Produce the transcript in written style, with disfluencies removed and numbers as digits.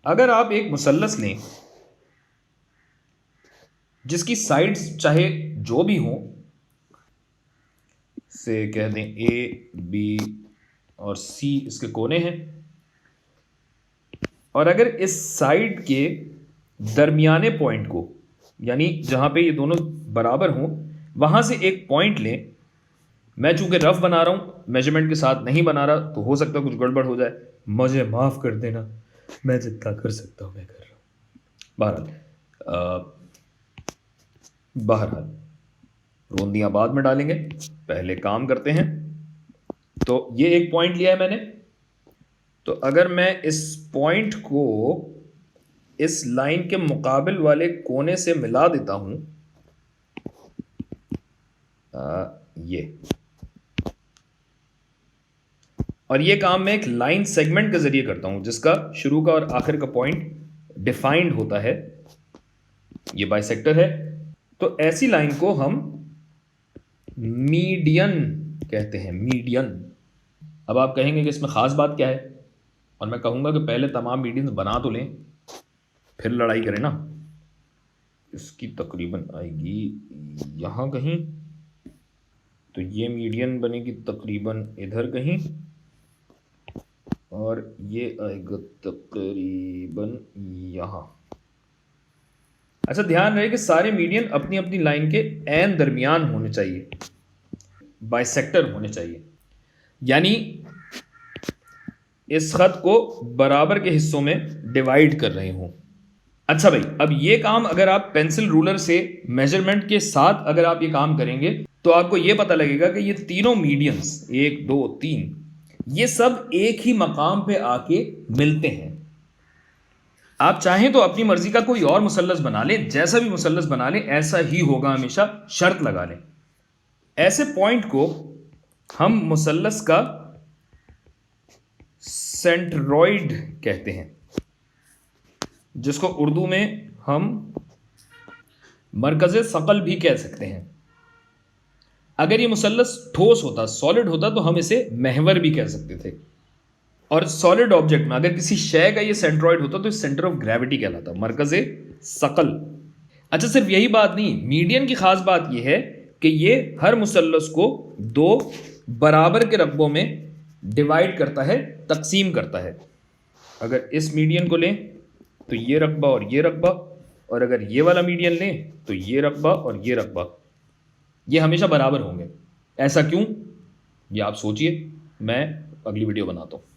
अगर आप एक मुसल्लस लें जिसकी साइड्स चाहे जो भी हों, से कह दें ए बी और सी इसके कोने हैं, और अगर इस साइड के दरमियाने पॉइंट को, यानी जहां पे ये दोनों बराबर हों, वहां से एक पॉइंट लें। मैं चूंकि रफ बना रहा हूं, मेजरमेंट के साथ नहीं बना रहा, तो हो सकता है कुछ गड़बड़ हो जाए, मुझे माफ कर देना, मैं जितना कर सकता हूं मैं कर रहा हूं। बहरहाल रोंदियां बाद में डालेंगे, पहले काम करते हैं। तो ये एक पॉइंट लिया है मैंने, तो अगर मैं इस पॉइंट को इस लाइन के मुकाबिल वाले कोने से मिला देता हूं, ये, और ये काम मैं एक लाइन सेगमेंट के जरिए करता हूं जिसका शुरू का और आखिर का पॉइंट डिफाइंड होता है, ये बाइसेक्टर है। तो ऐसी लाइन को हम मीडियन कहते हैं, मीडियन। अब आप कहेंगे कि इसमें ख़ास बात क्या है, और मैं कहूँगा कि पहले तमाम मीडियंस बना तो लें, फिर लड़ाई करें ना। इसकी तकरीबन आएगी यहाँ कहीं, तो ये मीडियन बनेगी तकरीबन इधर कहीं, और ये आएगा तकरीबन यहाँ। अच्छा, ध्यान रहे कि सारे मीडियन अपनी अपनी लाइन के ऐन दरमियान होने चाहिए, बाइसेक्टर होने चाहिए, यानी इस खत को बराबर के हिस्सों में डिवाइड कर रहे हों। अच्छा भाई, अब ये काम अगर आप पेंसिल रूलर से मेजरमेंट के साथ अगर आप ये काम करेंगे तो आपको ये पता लगेगा कि ये तीनों मीडियंस 1 2 3 ये सब एक ही मकाम पे आके मिलते हैं। आप चाहें तो अपनी मर्जी का कोई और मुसल्लस बना लें, जैसा भी मुसल्लस बना लें ऐसा ही होगा हमेशा, शर्त लगा लें। ऐसे पॉइंट को हम मुसल्लस का सेंट्रॉइड कहते हैं, जिसको उर्दू में हम मरकज़े सकल भी कह सकते हैं। अगर ये मुसल्लस ठोस होता, सॉलिड होता, तो हम इसे महवर भी कह सकते थे। और सॉलिड ऑब्जेक्ट में अगर किसी शय का ये सेंट्रॉइड होता तो सेंटर ऑफ ग्रेविटी कहलाता, मरकज़े सकल। अच्छा, सिर्फ यही बात नहीं, मीडियन की खास बात यह है कि ये हर मुसल्लस को दो बराबर के रकबों में डिवाइड करता है, तकसीम करता है। अगर इस मीडियन को लें तो ये रकबा और ये रकबा, और अगर ये वाला मीडियन लें तो ये रकबा और ये रकबा, ये हमेशा बराबर होंगे। ऐसा क्यों, ये आप सोचिए, मैं अगली वीडियो बनाता हूँ।